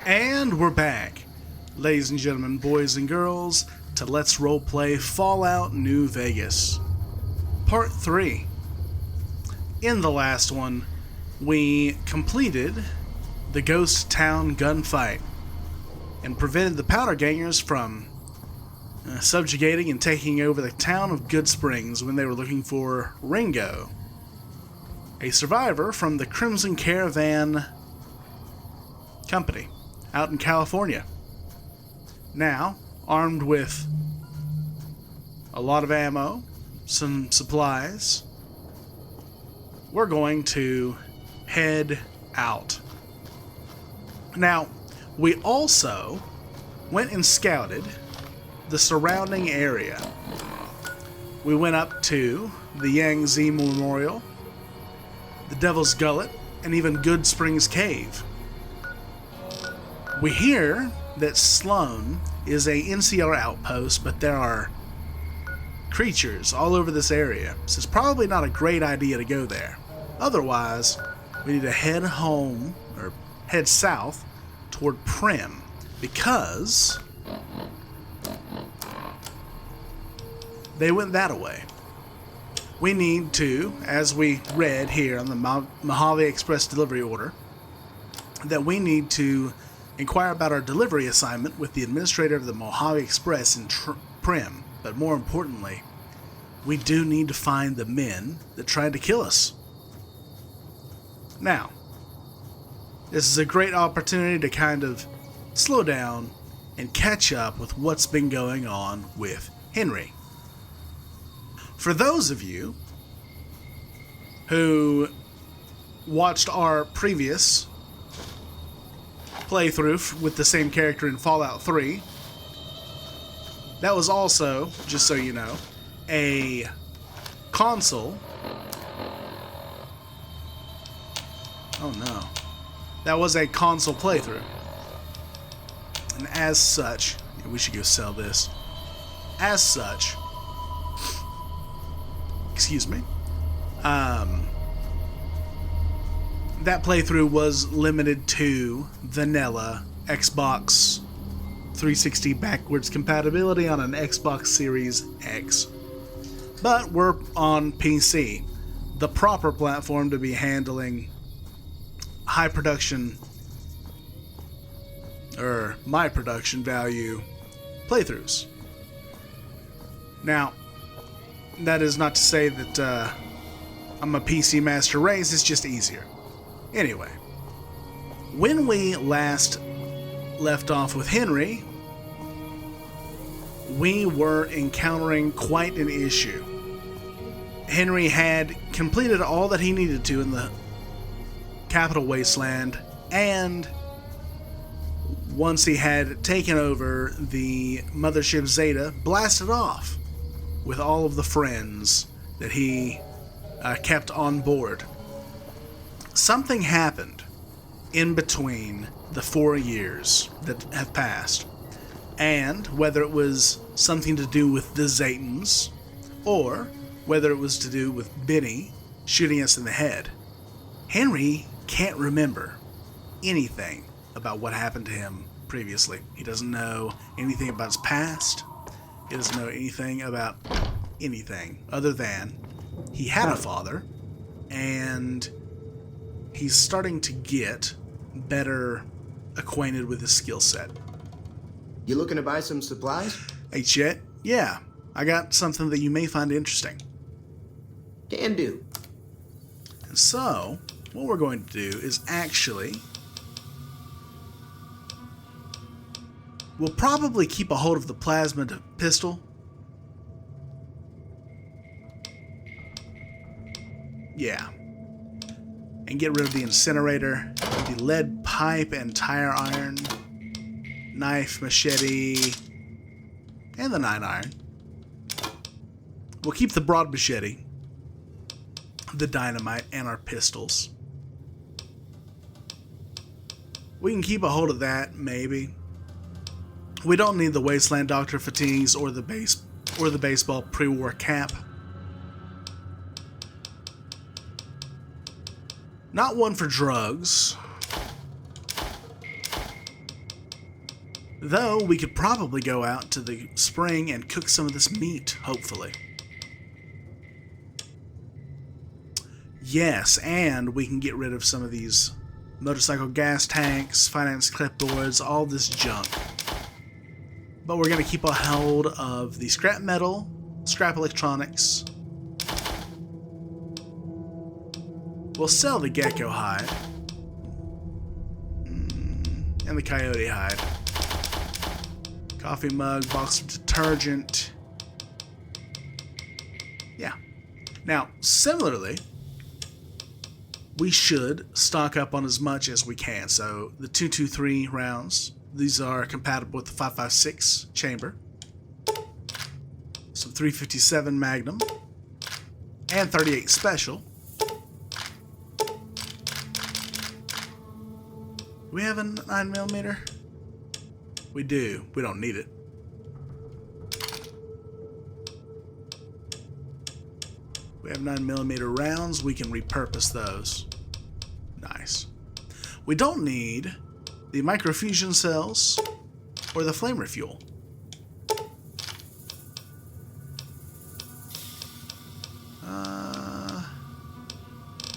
And we're back, ladies and gentlemen, boys and girls, to Let's Roleplay Fallout New Vegas, Part 3. In the last one, we completed the Ghost Town gunfight and prevented the Powder Gangers from subjugating and taking over the town of Good Springs when they were looking for Ringo, a survivor from the Crimson Caravan Company out in California. Now, armed with a lot of ammo, some supplies, we're going to head out. Now, we also went and scouted the surrounding area. We went up to the Yangtze Memorial, the Devil's Gullet, and even Good Springs Cave. We hear that Sloan is a NCR outpost, but there are creatures all over this area, so it's probably not a great idea to go there. Otherwise, we need to head home, or head south, toward Primm, because they went that way. We need to, as we read here on the Mojave Express delivery order, that we need to inquire about our delivery assignment with the administrator of the Mojave Express in Primm. But more importantly, we do need to find the men that tried to kill us. Now, this is a great opportunity to kind of slow down and catch up with what's been going on with Henry. For those of you who watched our previous playthrough with the same character in Fallout 3, that was also, just so you know, a console. Oh no. That was a console playthrough. And as such, we should go sell this. As such, excuse me, that playthrough was limited to vanilla Xbox 360 backwards compatibility on an Xbox Series X. But we're on PC, the proper platform to be handling high production, or my production value playthroughs. Now, that is not to say that I'm a PC master race, it's just easier. Anyway, when we last left off with Henry, we were encountering quite an issue. Henry had completed all that he needed to in the Capital Wasteland, and once he had taken over the Mothership Zeta, blasted off with all of the friends that he kept on board. Something happened in between the 4 years that have passed, and whether it was something to do with the Zetans, or whether it was to do with Benny shooting us in the head, Henry can't remember anything about what happened to him previously. He doesn't know anything about his past. He doesn't know anything about anything other than he had a father, and he's starting to get better acquainted with his skill set. You looking to buy some supplies? Hey, Chet. Yeah, I got something that you may find interesting. Can do. And so, what we're going to do is actually, we'll probably keep a hold of the plasma pistol. Yeah. And get rid of the incinerator, the lead pipe and tire iron, knife, machete, and the 9-iron. We'll keep the broad machete, the dynamite, and our pistols. We can keep a hold of that, maybe. We don't need the Wasteland Doctor fatigues or the baseball pre-war cap. Not one for drugs. Though we could probably go out to the spring and cook some of this meat, hopefully. Yes, and we can get rid of some of these motorcycle gas tanks, finance clipboards, all this junk. But we're going to keep a hold of the scrap metal, scrap electronics. We'll sell the gecko hide. And the coyote hide. Coffee mug, box of detergent. Yeah. Now, similarly, we should stock up on as much as we can. So the 223 rounds, these are compatible with the 5.56 chamber. Some 357 Magnum and 38 Special. Do we have a 9mm? We do. We don't need it. We have 9mm rounds. We can repurpose those. Nice. We don't need the microfusion cells or the flame refuel.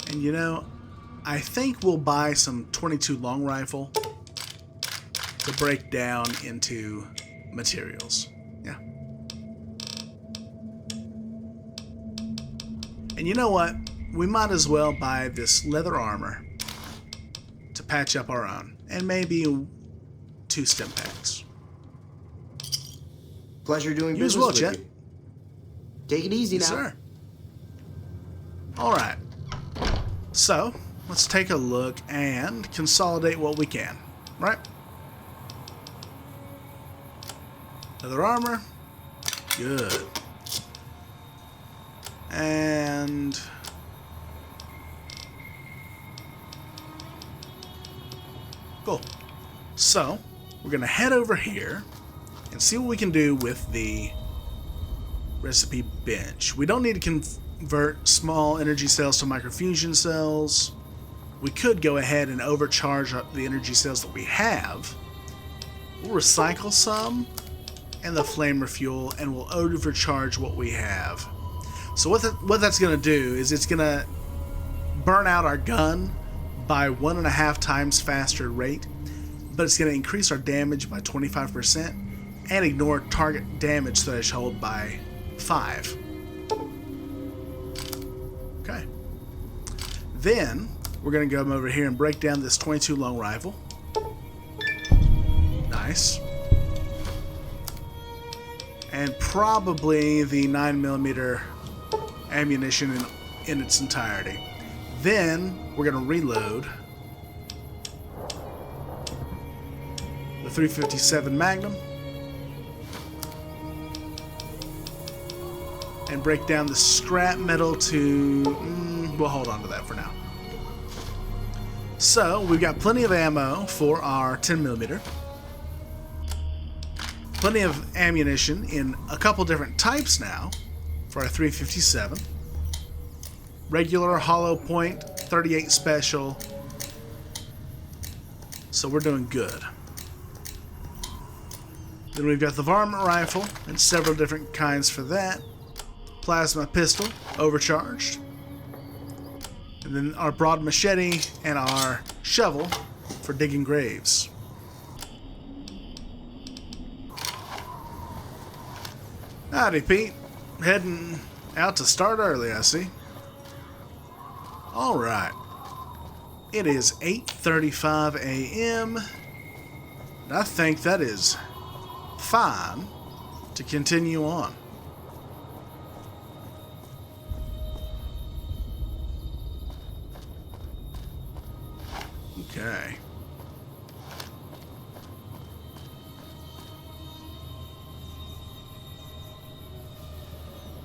And you know, I think we'll buy some 22 long rifle to break down into materials. Yeah. And you know what? We might as well buy this leather armor to patch up our own. And maybe 2 stim packs. Pleasure doing You as business well, with Chet. you. Take it easy Yes, now. sir. Alright. So, let's take a look and consolidate what we can. Right? Leather armor. Good. And cool. So, we're going to head over here and see what we can do with the recipe bench. We don't need to convert small energy cells to microfusion cells. We could go ahead and overcharge the energy cells that we have. We'll recycle some and the flame refuel, and we'll overcharge what we have. So what that's going to do is it's going to burn out our gun by 1.5 times faster rate, but it's going to increase our damage by 25% and ignore target damage threshold by 5. Okay. Then we're going to go over here and break down this 22 long rifle. Nice. And probably the 9mm ammunition in its entirety. Then we're going to reload the 357 Magnum and break down the scrap metal to... we'll hold on to that for now. So we've got plenty of ammo for our 10mm. Plenty of ammunition in a couple different types now for our 357. Regular, hollow point, 38 special. So we're doing good. Then we've got the varmint rifle and several different kinds for that. Plasma pistol, overcharged. And then our broad machete and our shovel for digging graves. Howdy, Pete. Heading out to start early, I see. Alright. It is 8:35 a.m. And I think that is fine to continue on. Okay.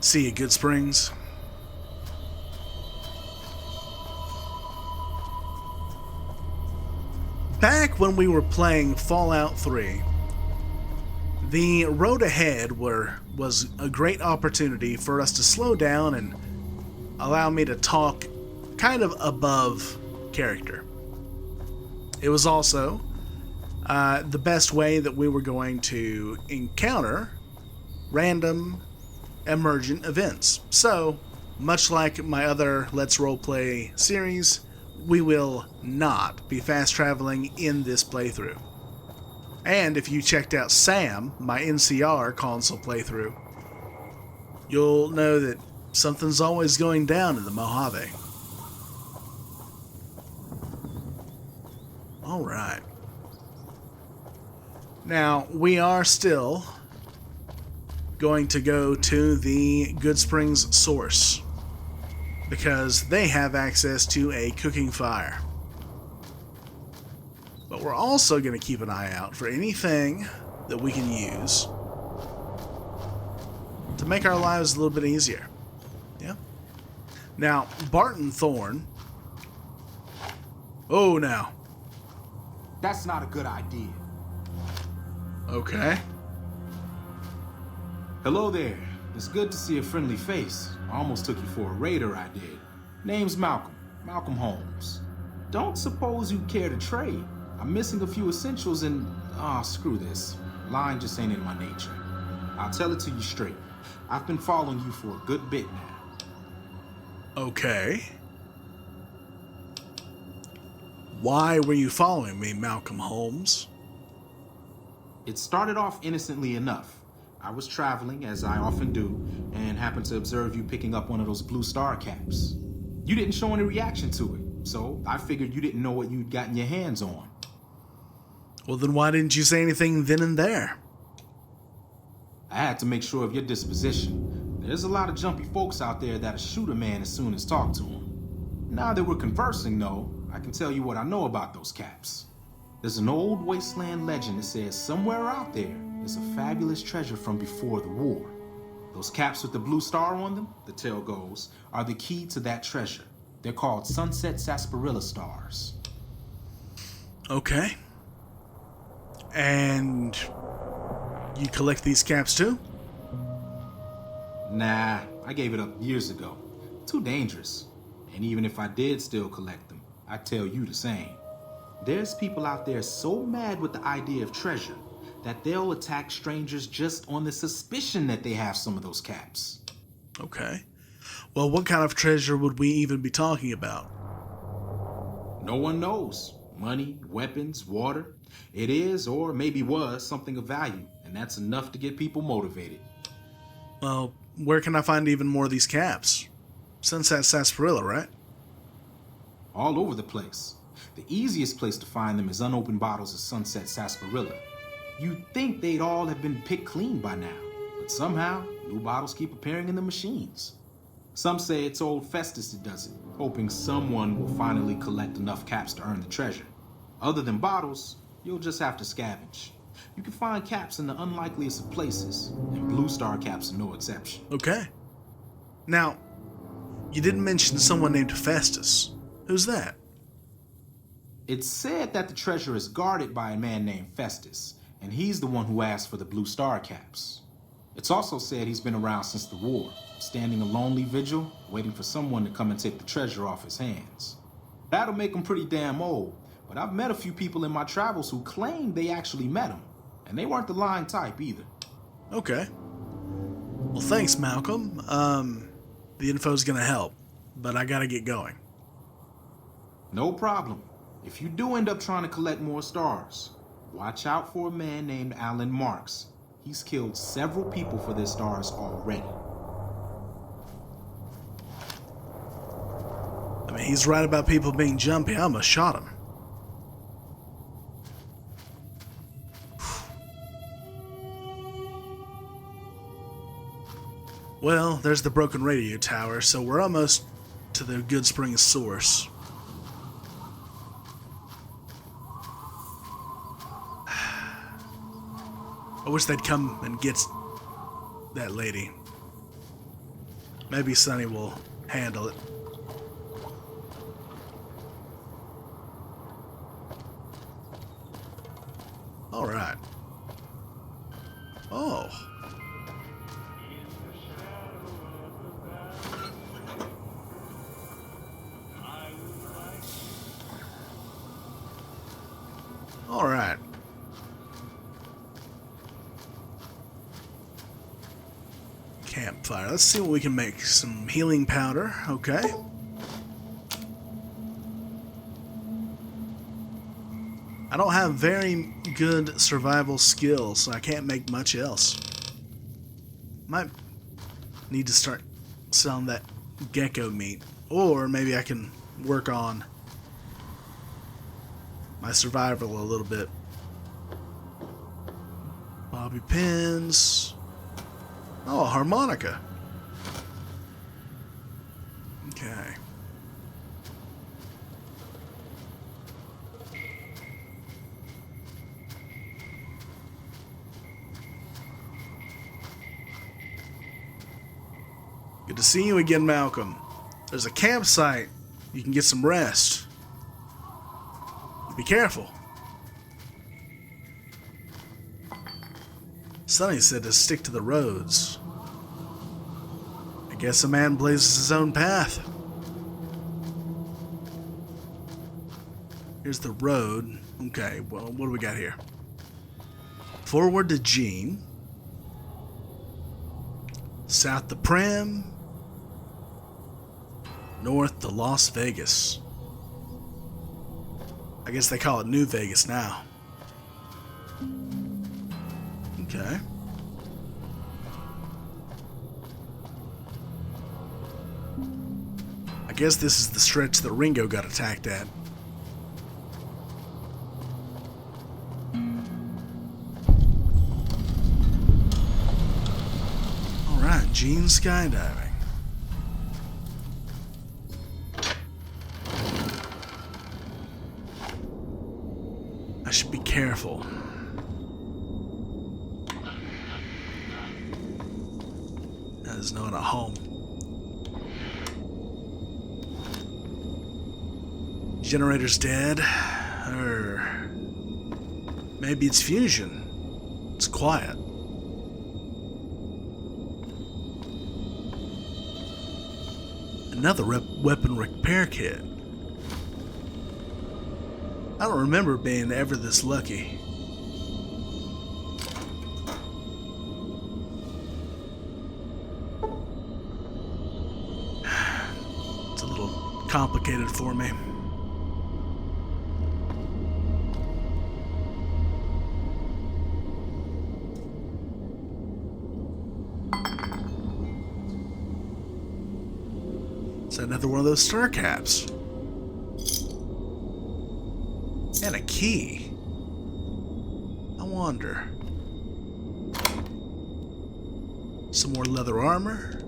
See you, Good Springs. Back when we were playing Fallout 3, the road ahead was a great opportunity for us to slow down and allow me to talk kind of above character. It was also the best way that we were going to encounter random emergent events. So, much like my other Let's Roleplay series, we will not be fast traveling in this playthrough. And if you checked out Sam, my NCR console playthrough, you'll know that something's always going down in the Mojave. Alright. Now, we are still going to go to the Good Springs source, because they have access to a cooking fire. But we're also going to keep an eye out for anything that we can use to make our lives a little bit easier. Yeah. Now, Barton Thorne. Oh, now. That's not a good idea. Okay. Hello there. It's good to see a friendly face. I almost took you for a raider, I did. Name's Malcolm. Malcolm Holmes. Don't suppose you'd care to trade. I'm missing a few essentials and... screw this. Lying just ain't in my nature. I'll tell it to you straight. I've been following you for a good bit now. Okay. Why were you following me, Malcolm Holmes? It started off innocently enough. I was traveling, as I often do, and happened to observe you picking up one of those blue star caps. You didn't show any reaction to it, so I figured you didn't know what you'd gotten your hands on. Well, then why didn't you say anything then and there? I had to make sure of your disposition. There's a lot of jumpy folks out there that'll shoot a man as soon as talk to him. Now that we're conversing, though, I can tell you what I know about those caps. There's an old wasteland legend that says somewhere out there is a fabulous treasure from before the war. Those caps with the blue star on them, the tale goes, are the key to that treasure. They're called sunset sarsaparilla stars. Okay. And you collect these caps too? Nah, I gave it up years ago. Too dangerous. And even if I did still collect them, I'd tell you the same. There's people out there so mad with the idea of treasure that they'll attack strangers just on the suspicion that they have some of those caps. Okay. Well, what kind of treasure would we even be talking about? No one knows. Money, weapons, water. It is, or maybe was, something of value, and that's enough to get people motivated. Well, where can I find even more of these caps? Sunset Sarsaparilla, right? All over the place. The easiest place to find them is unopened bottles of Sunset Sarsaparilla. You'd think they'd all have been picked clean by now, but somehow, new bottles keep appearing in the machines. Some say it's old Festus that does it, hoping someone will finally collect enough caps to earn the treasure. Other than bottles, you'll just have to scavenge. You can find caps in the unlikeliest of places, and blue star caps are no exception. Okay. Now, you didn't mention someone named Festus. Who's that? It's said that the treasure is guarded by a man named Festus, and he's the one who asked for the blue star caps. It's also said he's been around since the war, standing a lonely vigil, waiting for someone to come and take the treasure off his hands. That'll make him pretty damn old, but I've met a few people in my travels who claim they actually met him, and they weren't the lying type either. Okay. Well, thanks, Malcolm. The info's gonna help, but I gotta get going. No problem. If you do end up trying to collect more stars, watch out for a man named Alan Marks. He's killed several people for their stars already. I mean, he's right about people being jumpy. I almost shot him. Well, there's the broken radio tower, so we're almost to the Good Springs source. I wish they'd come and get that lady. Maybe Sonny will handle it. All right. Oh. All right. Campfire. Let's see what we can make. Some healing powder. Okay. I don't have very good survival skills, so I can't make much else. Might need to start selling that gecko meat. Or maybe I can work on my survival a little bit. Bobby pins. Oh, a harmonica. Okay. Good to see you again, Malcolm. There's a campsite. You can get some rest. Be careful. Sonny said to stick to the roads. I guess a man blazes his own path. Here's the road. Okay, well, what do we got here? Forward to Gene. South to Primm. North to Las Vegas. I guess they call it New Vegas now. Okay. I guess this is the stretch that Ringo got attacked at. Alright, Gene skydiving. I should be careful. That is not a home. Generator's dead. Or maybe it's fusion. It's quiet. Another weapon repair kit. I don't remember being ever this lucky. It's a little complicated for me. It's another one of those star caps. And a key. I wonder. Some more leather armor.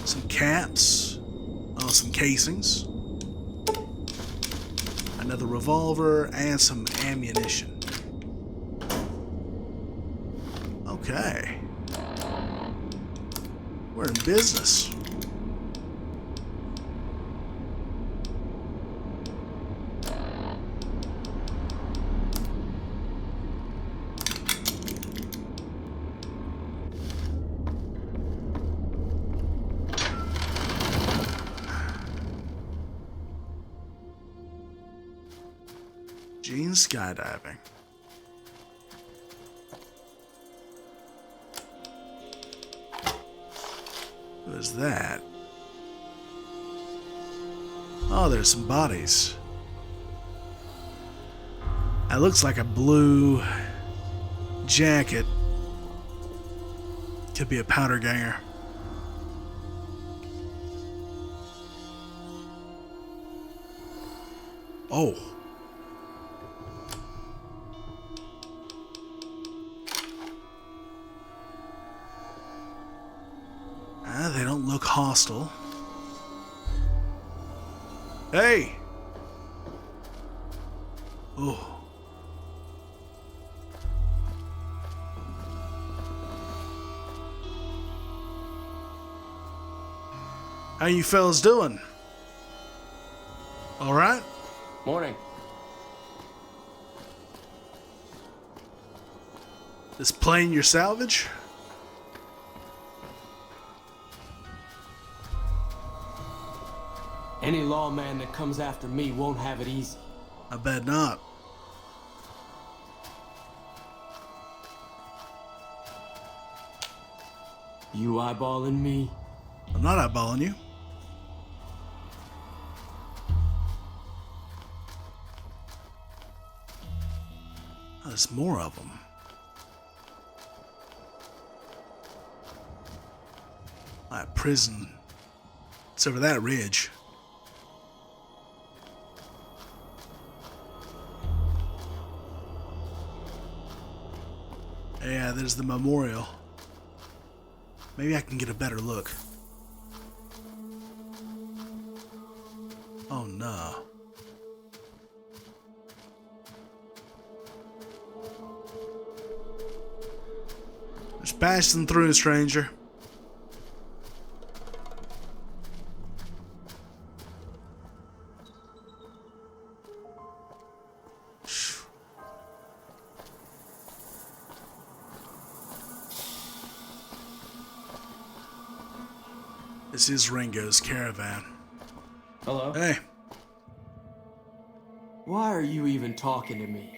Some caps. Oh, some casings. Another revolver and some ammunition. Okay. We're in business. Gene skydiving. What is that? Oh, there's some bodies. That looks like a blue jacket. Could be a powder ganger. Oh. They don't look hostile. Hey! Oh. How you fellas doing? All right? Morning. This plane your salvage? Any lawman that comes after me won't have it easy. I bet not. You eyeballing me? I'm not eyeballing you. Oh, there's more of them. That prison. It's over that ridge. Yeah, there's the memorial. Maybe I can get a better look. Oh no. Just passing through, stranger. This is Ringo's caravan. Hello? Hey. Why are you even talking to me?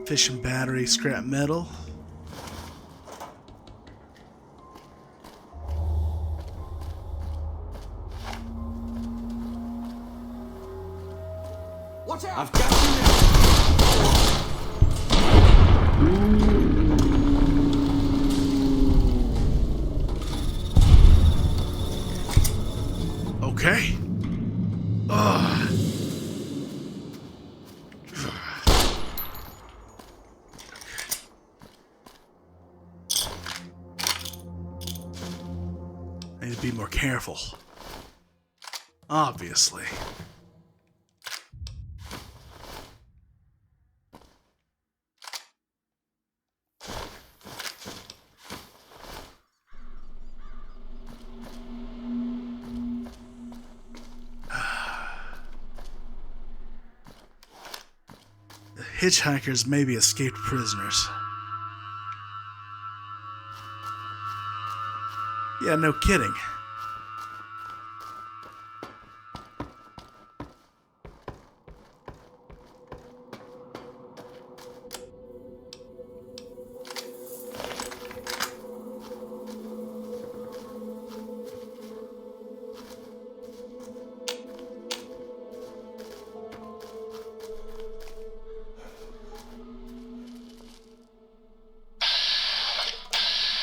Fishing battery, scrap metal. Watch out! I've got you now! Okay. Ugh. I need to be more careful. Obviously. The hitchhikers maybe escaped prisoners. Yeah, no kidding.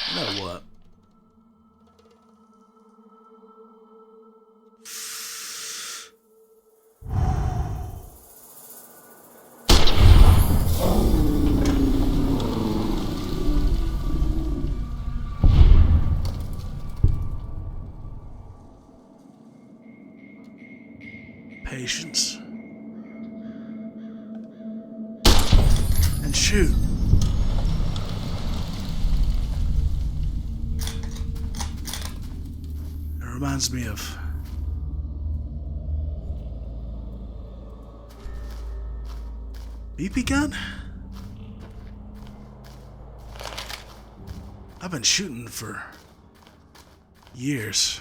You know what? Patience. And shoot. It reminds me of BB gun? I've been shooting for years.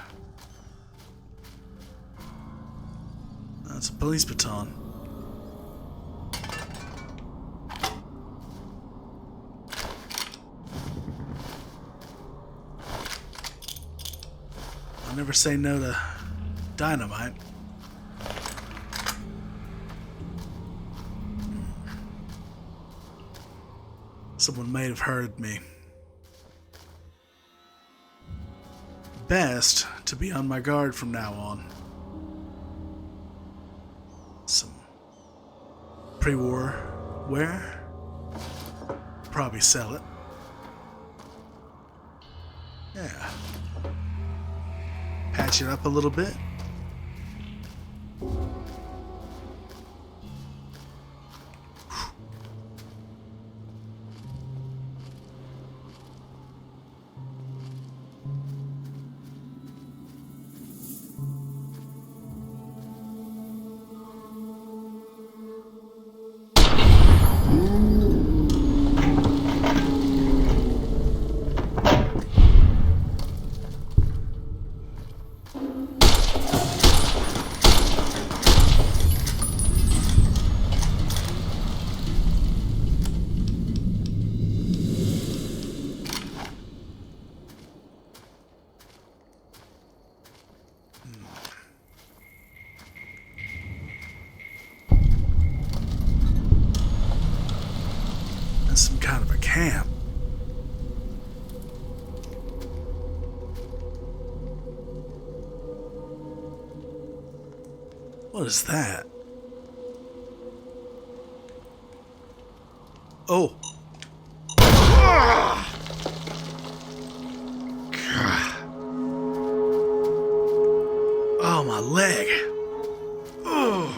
That's a police baton. I'll never say no to dynamite. Someone may have heard me. Best to be on my guard from now on. Some pre-war wear. Probably sell it. Yeah. Patch it up a little bit. camp. What is that? Oh. Ah! Oh, my leg. Oh.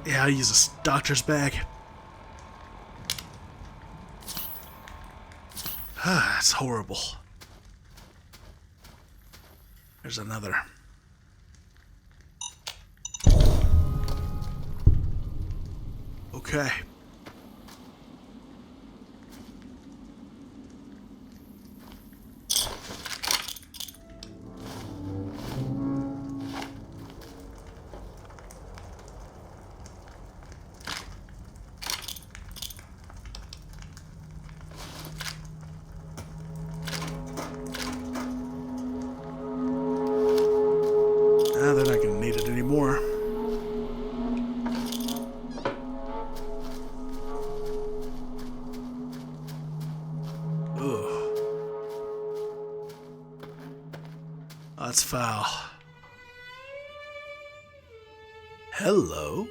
Yeah, I'll use this doctor's bag. That's horrible. There's another. Okay. They're not going to need it anymore. Ugh. That's foul. Hello?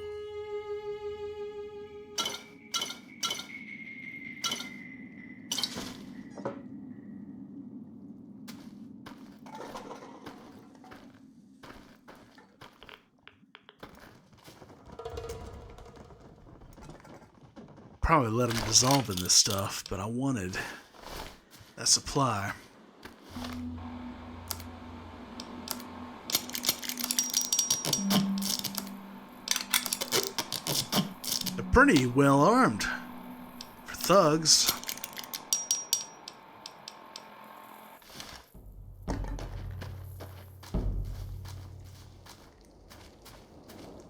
Probably let them dissolve in this stuff, but I wanted that supply. They're pretty well armed for thugs.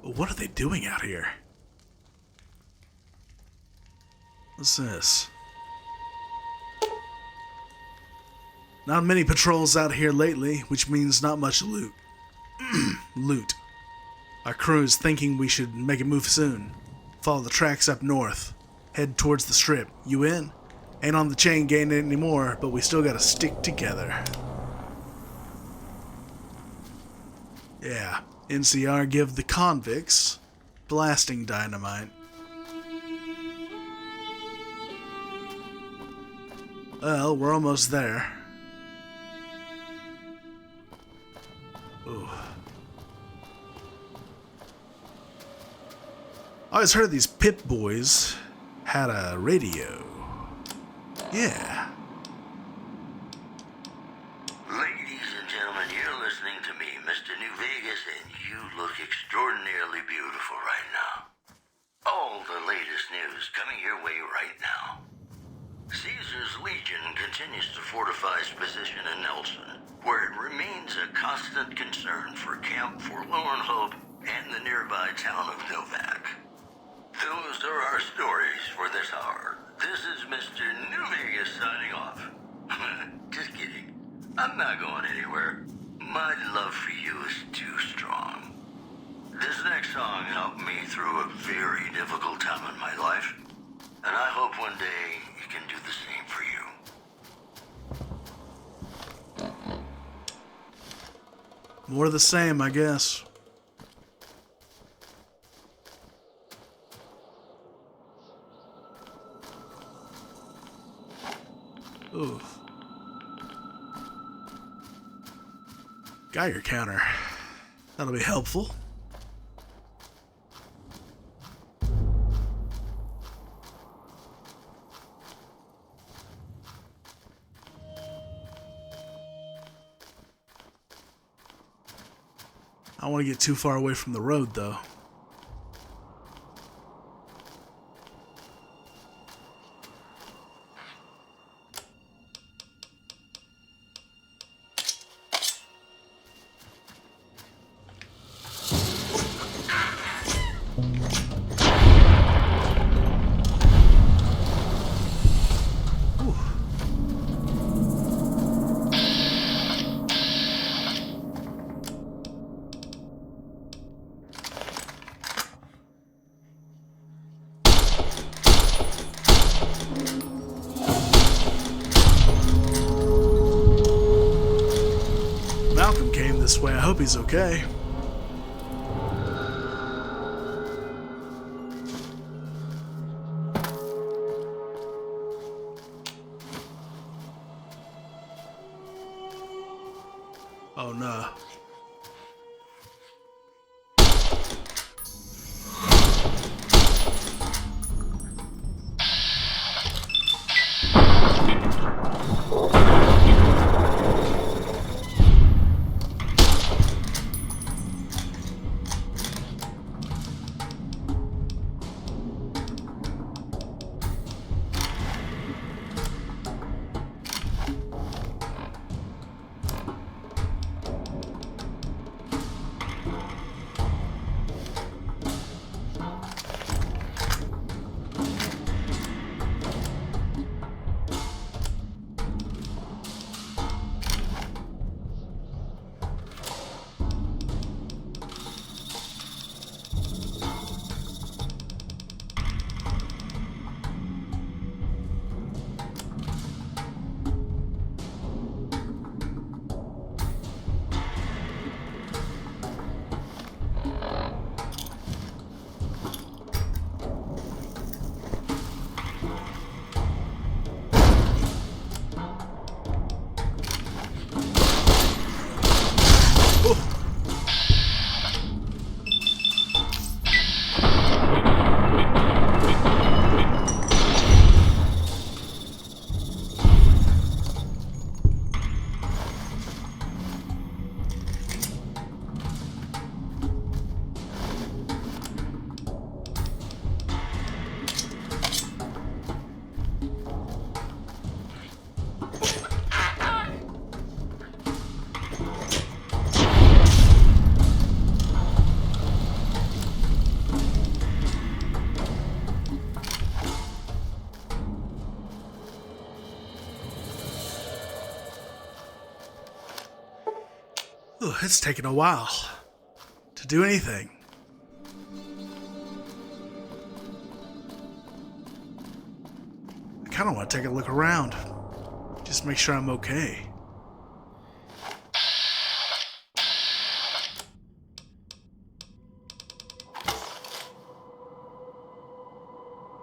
But what are they doing out here? What's this? Not many patrols out here lately, which means not much loot. Loot. Our crew is thinking we should make a move soon. Follow the tracks up north. Head towards the strip. You in? Ain't on the chain gang anymore, but we still gotta stick together. Yeah. NCR give the convicts blasting dynamite. Well, we're almost there. Ooh. I always heard these Pip boys had a radio. Yeah. Ladies and gentlemen, you're listening to me, Mr. New Vegas, and you look extraordinarily beautiful right now. All the latest news coming your way right now. Caesar's Legion continues to fortify its position in Nelson, where it remains a constant concern for Camp Forlorn Hope and the nearby town of Novak. Those are our stories for this hour. This is Mr. New Vegas signing off. Just kidding. I'm not going anywhere. My love for you is too strong. This next song helped me through a very difficult time in my life, and I hope one day you can do the same for you. More of the same, I guess. Ooh. Geiger counter. That'll be helpful. I don't want to get too far away from the road, though. this way. I hope he's okay. Oh no. Ooh, it's taken a while to do anything. I kind of want to take a look around. Just make sure I'm okay.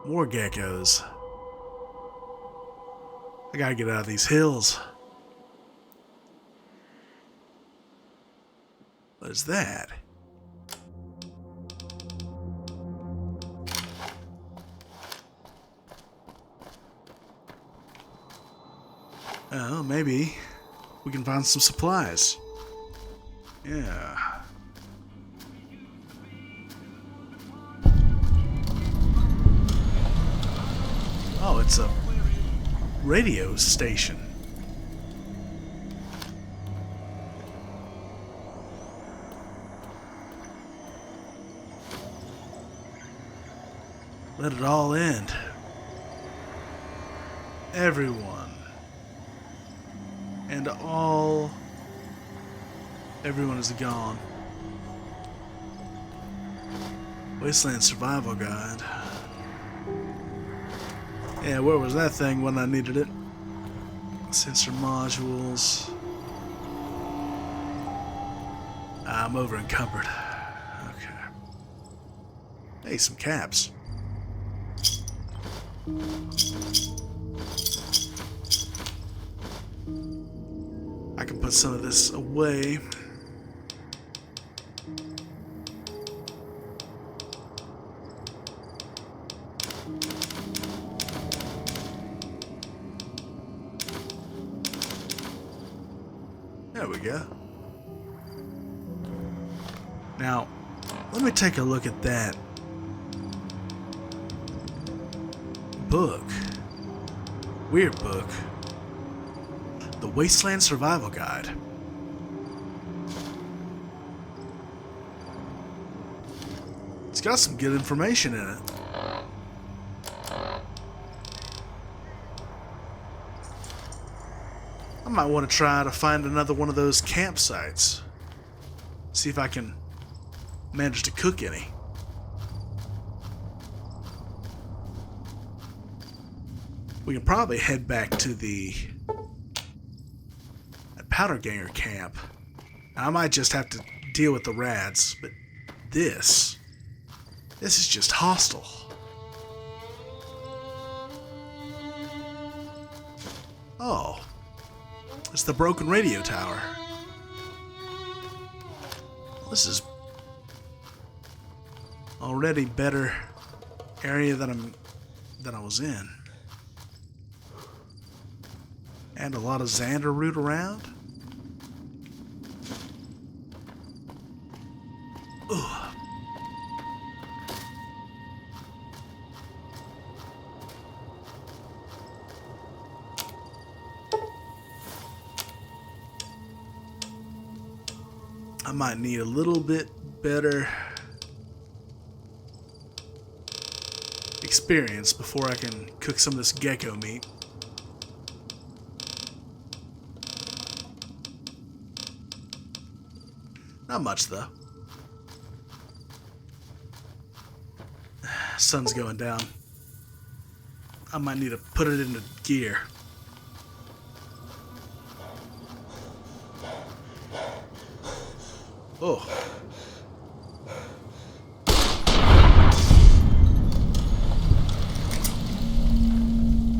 More geckos. I gotta get out of these hills. What is that? Oh, maybe we can find some supplies. Yeah. Oh, it's a radio station. Let it all end. Everyone. And all. Everyone is gone. Wasteland Survival Guide. Yeah, where was that thing when I needed it? Sensor modules. I'm over encumbered. Okay. Hey, some caps. I can put some of this away. There we go. Now, let me take a look at that book. Weird book. The Wasteland Survival Guide. It's got some good information in it. I might want to try to find another one of those campsites. See if I can manage to cook any. We can probably head back to the Powder Ganger camp I might just have to deal with the rats, but this is just hostile. Oh, it's the broken radio tower. This is already better area than I was in. And a lot of Xander root around. Ugh. I might need a little bit better experience before I can cook some of this gecko meat. Not much, though. Sun's going down. I might need to put it into gear. Oh.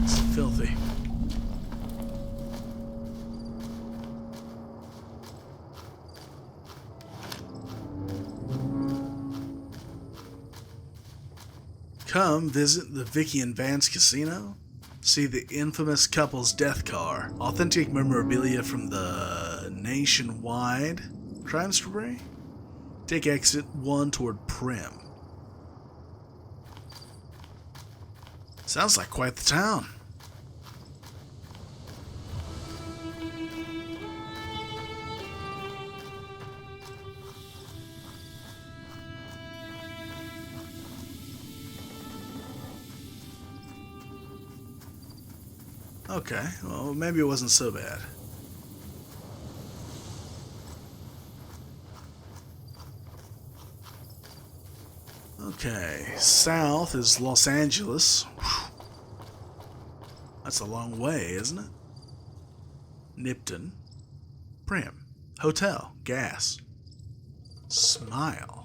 It's filthy. Come visit the Vicky and Vance Casino. See the infamous couple's death car. Authentic memorabilia from the nationwide crime spree. Take exit 1 toward Primm. Sounds like quite the town. Okay, well, maybe it wasn't so bad. Okay, south is Los Angeles. Whew. That's a long way, isn't it? Nipton. Primm. Hotel. Gas. Smile.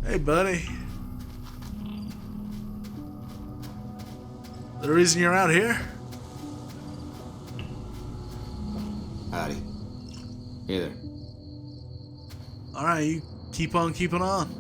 Hey, buddy. The reason you're out here? Howdy. Hey there. Alright, you keep on keeping on.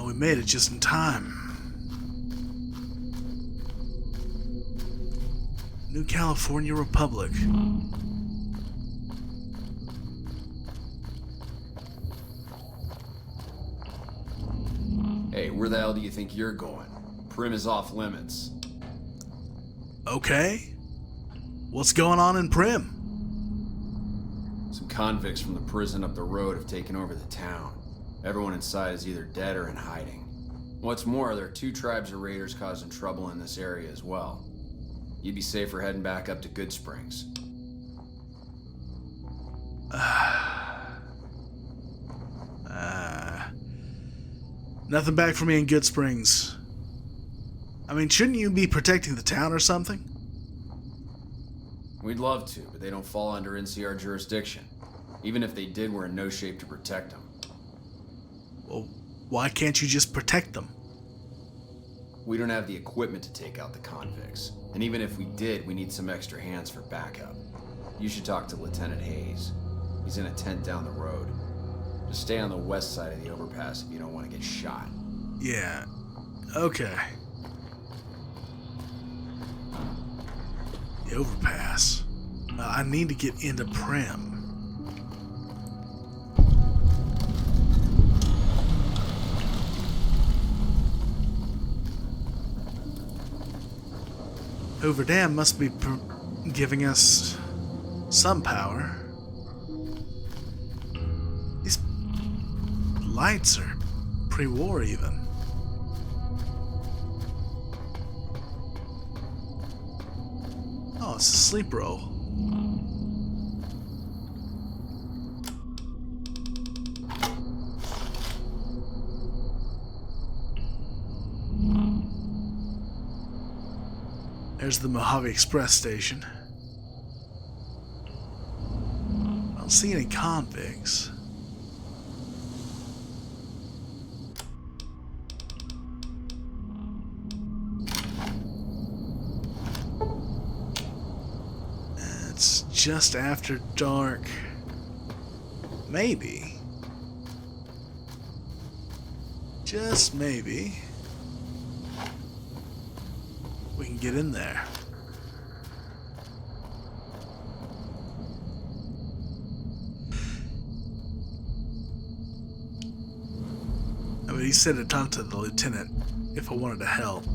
We made it just in time. New California Republic. Hey, where the hell do you think you're going? Primm is off limits. Okay. What's going on in Primm? Some convicts from the prison up the road have taken over the town. Everyone inside is either dead or in hiding. What's more, there are 2 tribes of raiders causing trouble in this area as well. You'd be safer heading back up to Good Springs. Nothing back for me in Good Springs. I mean, shouldn't you be protecting the town or something? We'd love to, but they don't fall under NCR jurisdiction. Even if they did, we're in no shape to protect them. Well, why can't you just protect them? We don't have the equipment to take out the convicts. And even if we did, we need some extra hands for backup. You should talk to Lieutenant Hayes. He's in a tent down the road. Just stay on the west side of the overpass if you don't want to get shot. Yeah. Okay. The overpass. I need to get into Primm. Hoover Dam must be giving us some power. These lights are pre-war even. Oh, it's a sleep roll. There's the Mojave Express station. I don't see any convicts. It's just after dark. Maybe. Just maybe. We can get in there. I mean, he said to talk to the lieutenant if I wanted to help.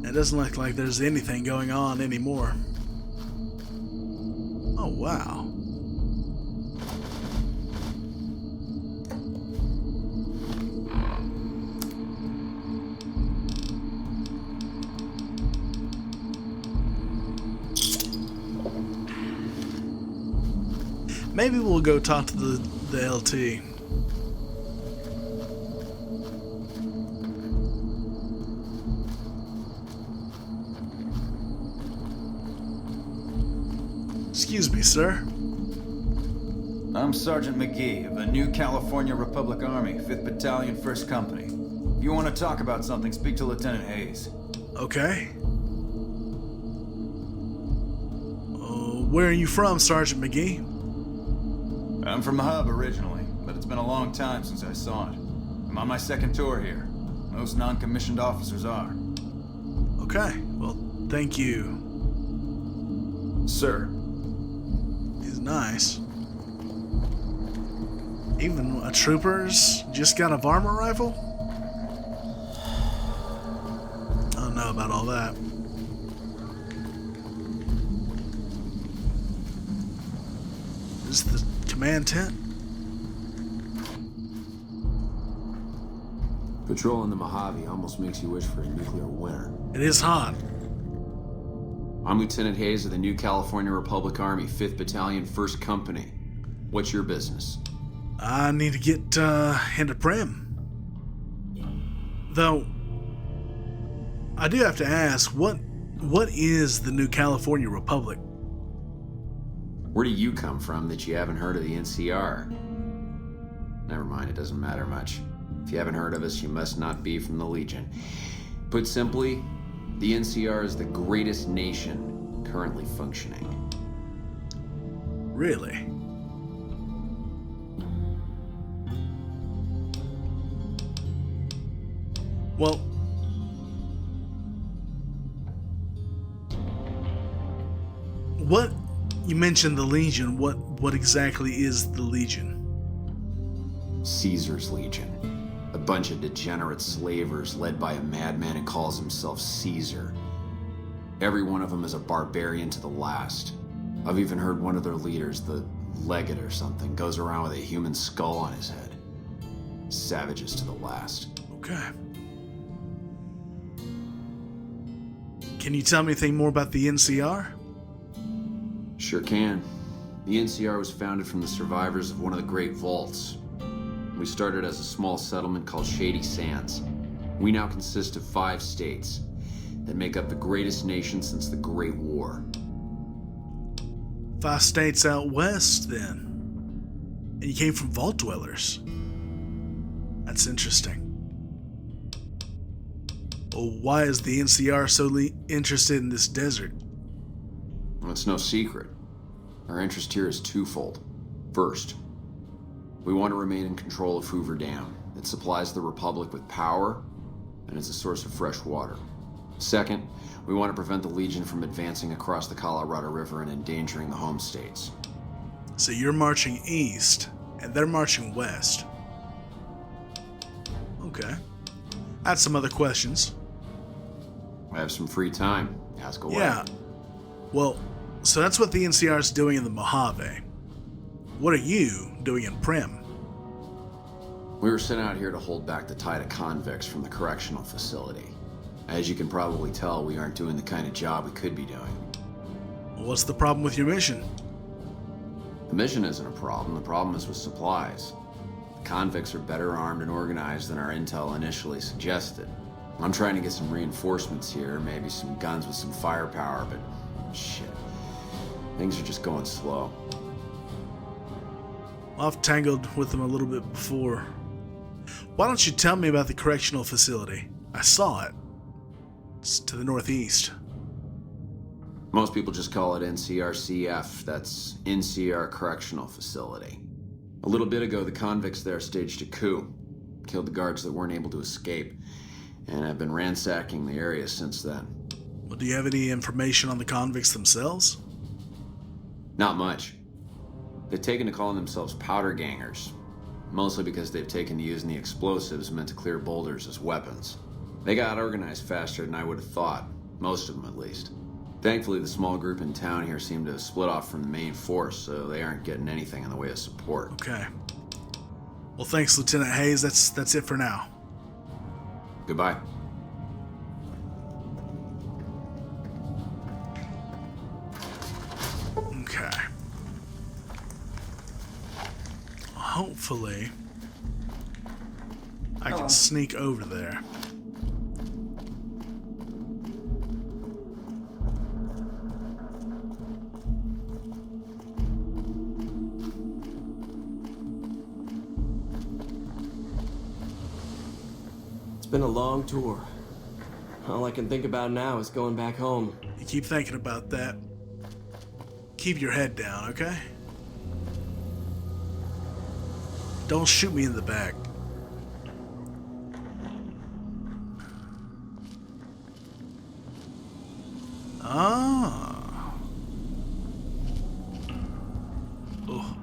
It doesn't look like there's anything going on anymore. Oh, wow. Maybe we'll go talk to the LT. Excuse me, sir. I'm Sergeant McGee of the New California Republic Army, 5th Battalion, 1st Company. If you want to talk about something, speak to Lieutenant Hayes. Okay. Where are you from, Sergeant McGee? I'm from the hub originally, but it's been a long time since I saw it. I'm on my 2nd tour here. Most non-commissioned officers are. Okay, well, thank you. Sir. He's nice. Even a trooper's just got a varmint rifle? I don't know about all that. This is the command tent? Patrolling the Mojave almost makes you wish for a nuclear winter. It is hot. I'm Lieutenant Hayes of the New California Republic Army, 5th Battalion, 1st Company. What's your business? I need to get into Primm. Though, I do have to ask, what is the New California Republic? Where do you come from that you haven't heard of the NCR? Never mind, it doesn't matter much. If you haven't heard of us, you must not be from the Legion. Put simply, the NCR is the greatest nation currently functioning. Really? Well, what you mentioned the Legion, what exactly is the Legion? Caesar's Legion. A bunch of degenerate slavers led by a madman who calls himself Caesar. Every one of them is a barbarian to the last. I've even heard one of their leaders, the Legate or something, goes around with a human skull on his head. Savages to the last. Okay. Can you tell me anything more about the NCR? Sure can. The NCR was founded from the survivors of one of the Great Vaults. We started as a small settlement called Shady Sands. We now consist of 5 states that make up the greatest nation since the Great War. 5 states out west, then. And you came from Vault Dwellers. That's interesting. Well, why is the NCR so interested in this desert? Well, it's no secret. Our interest here is twofold. First, we want to remain in control of Hoover Dam, It supplies the Republic with power, and it's a source of fresh water. Second, we want to prevent the Legion from advancing across the Colorado River and endangering the home states. So you're marching east, and they're marching west. Okay. I had some other questions. I have some free time. Ask away. Yeah. Well, so that's what the NCR is doing in the Mojave. What are you doing in Primm? We were sent out here to hold back the tide of convicts from the correctional facility. As you can probably tell, we aren't doing the kind of job we could be doing. Well, what's the problem with your mission? The mission isn't a problem. The problem is with supplies. The convicts are better armed and organized than our intel initially suggested. I'm trying to get some reinforcements here, maybe some guns with some firepower, but shit. Things are just going slow. Well, I've tangled with them a little bit before. Why don't you tell me about the correctional facility? I saw it. It's to the northeast. Most people just call it NCRCF. That's NCR Correctional Facility. A little bit ago, the convicts there staged a coup. Killed the guards that weren't able to escape. And I've been ransacking the area since then. Well, do you have any information on the convicts themselves? Not much. They've taken to calling themselves powder gangers. Mostly because they've taken to using the explosives meant to clear boulders as weapons. They got organized faster than I would have thought. Most of them, at least. Thankfully, the small group in town here seem to have split off from the main force, so they aren't getting anything in the way of support. Okay. Well, thanks, Lieutenant Hayes. That's it for now. Goodbye. Okay. Hopefully, I can sneak over there. It's been a long tour. All I can think about now is going back home. You keep thinking about that. Keep your head down, okay? Don't shoot me in the back. Ah. Oh.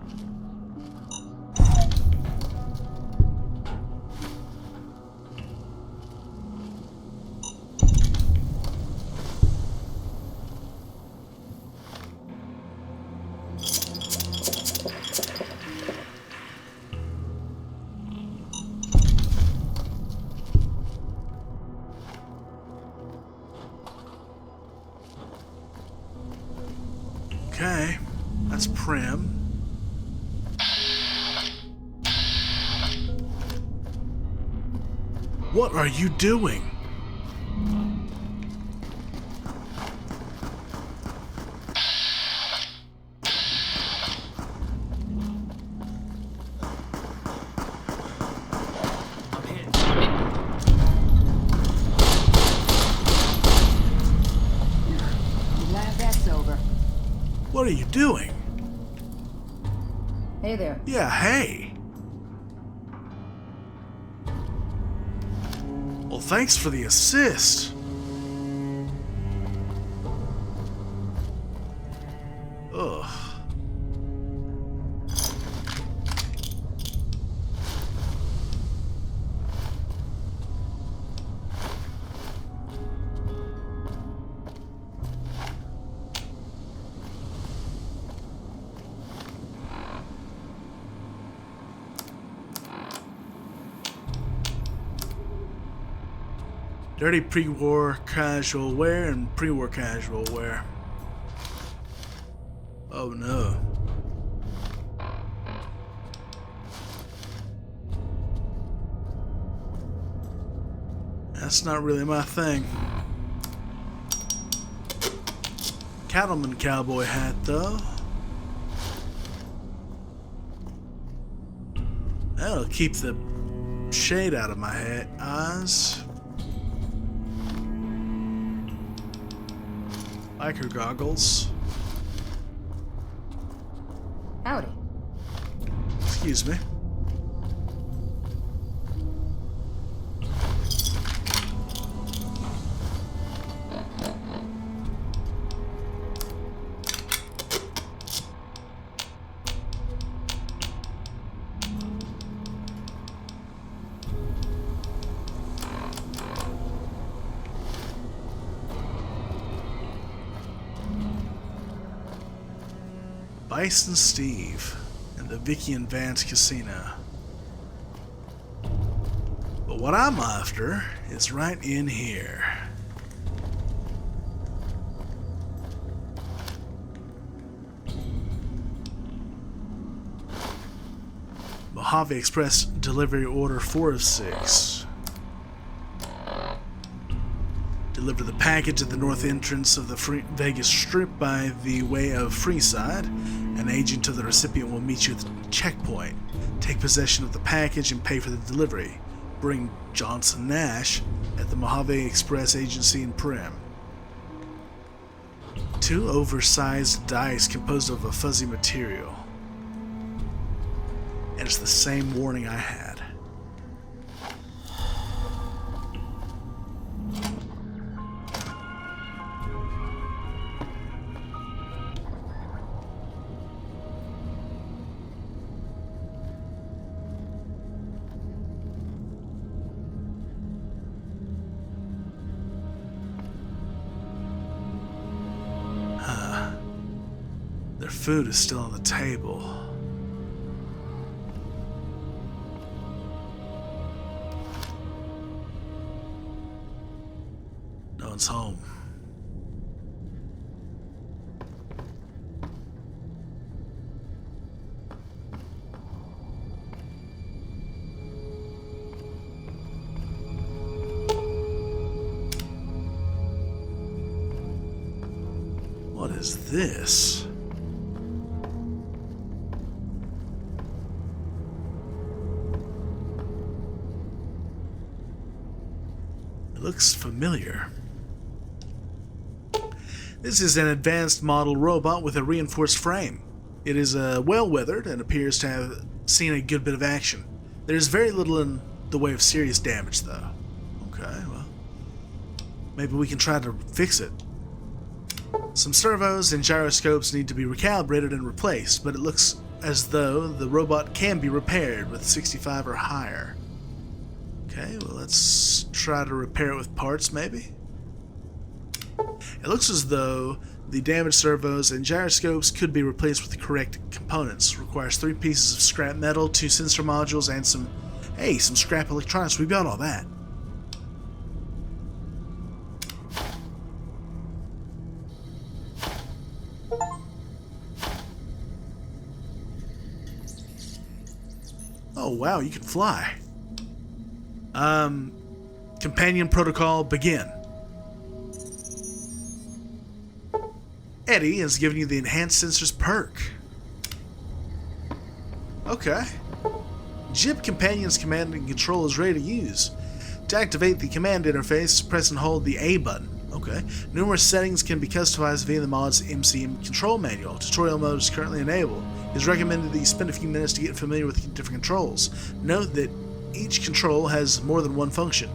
Okay, that's Primm. What are you doing? Glad that's over. What are you doing? Hey there. Yeah, hey. Well, thanks for the assist. Ugh. Dirty pre-war casual wear and pre-war casual wear. Oh no. That's not really my thing. Cattleman cowboy hat though. That'll keep the shade out of my head. Eyes. Biker goggles. Howdy. Excuse me. Bison Steve and the Vicky and Vance Casino. But what I'm after is right in here. Mojave Express delivery order 4 of 6. Deliver the package at the north entrance of the Vegas Strip by the way of Freeside. An agent of the recipient will meet you at the checkpoint. Take possession of the package and pay for the delivery. Bring Johnson Nash at the Mojave Express agency in Primm. 2 oversized dice composed of a fuzzy material. And it's the same warning I had. Their food is still on the table. No one's home. What is this? It looks familiar. This is an advanced model robot with a reinforced frame. It is well weathered and appears to have seen a good bit of action. There is very little in the way of serious damage, though. Okay, well, maybe we can try to fix it. Some servos and gyroscopes need to be recalibrated and replaced, but it looks as though the robot can be repaired with 65 or higher. Okay, well, let's try to repair it with parts, maybe? It looks as though the damaged servos and gyroscopes could be replaced with the correct components. Requires 3 pieces of scrap metal, 2 sensor modules, and some scrap electronics. We got all that. Oh wow, you can fly. Companion protocol begin. Eddie has given you the enhanced sensors perk. Okay. Jib Companion's command and control is ready to use. To activate the command interface, press and hold the A button. Okay. Numerous settings can be customized via the mod's MCM control manual. Tutorial mode is currently enabled. It is recommended that you spend a few minutes to get familiar with the different controls. Note that each control has more than one function.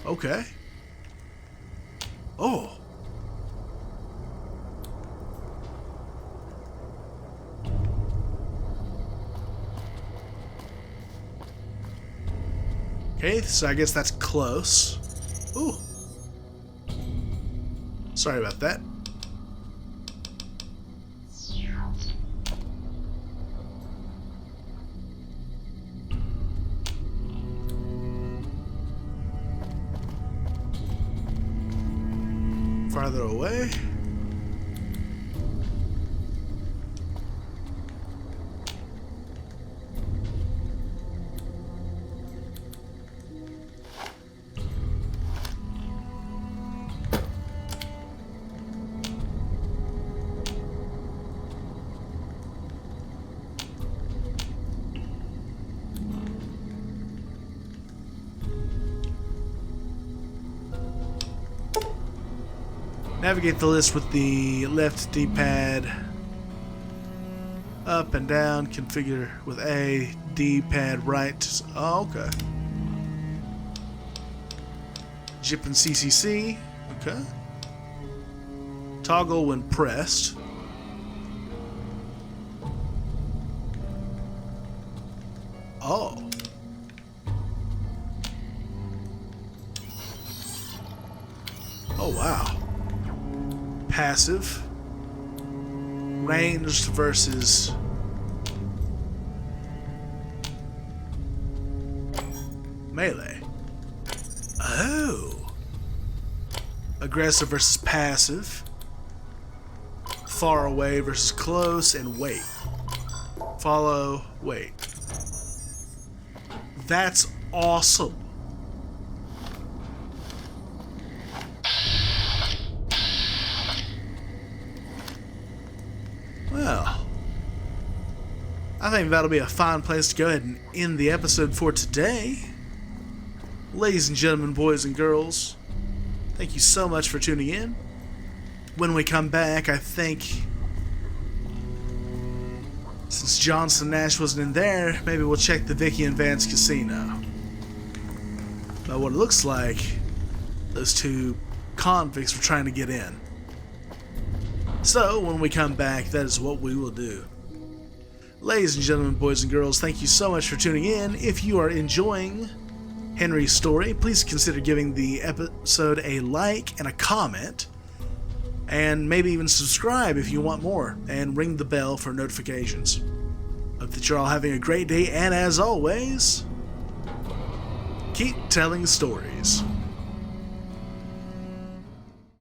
Okay. Oh. Okay, so I guess that's close. Ooh. Sorry about that. Farther away. Navigate the list with the left D-pad. Up and down. Configure with A. D-pad right. Oh, okay. Jip and CCC. Okay. Toggle when pressed. Oh. Oh, wow. passive. Ranged versus melee. Oh. Aggressive versus passive. Far away versus close, and wait. Follow, wait. That's awesome. Well, I think that'll be a fine place to go ahead and end the episode for today. Ladies and gentlemen, boys and girls, thank you so much for tuning in. When we come back, I think, since Johnson Nash wasn't in there, maybe we'll check the Vicky and Vance casino. But what it looks like, those two convicts were trying to get in. So, when we come back, that is what we will do. Ladies and gentlemen, boys and girls, thank you so much for tuning in. If you are enjoying Henry's story, please consider giving the episode a like and a comment. And maybe even subscribe if you want more. And ring the bell for notifications. Hope that you're all having a great day. And as always, keep telling stories.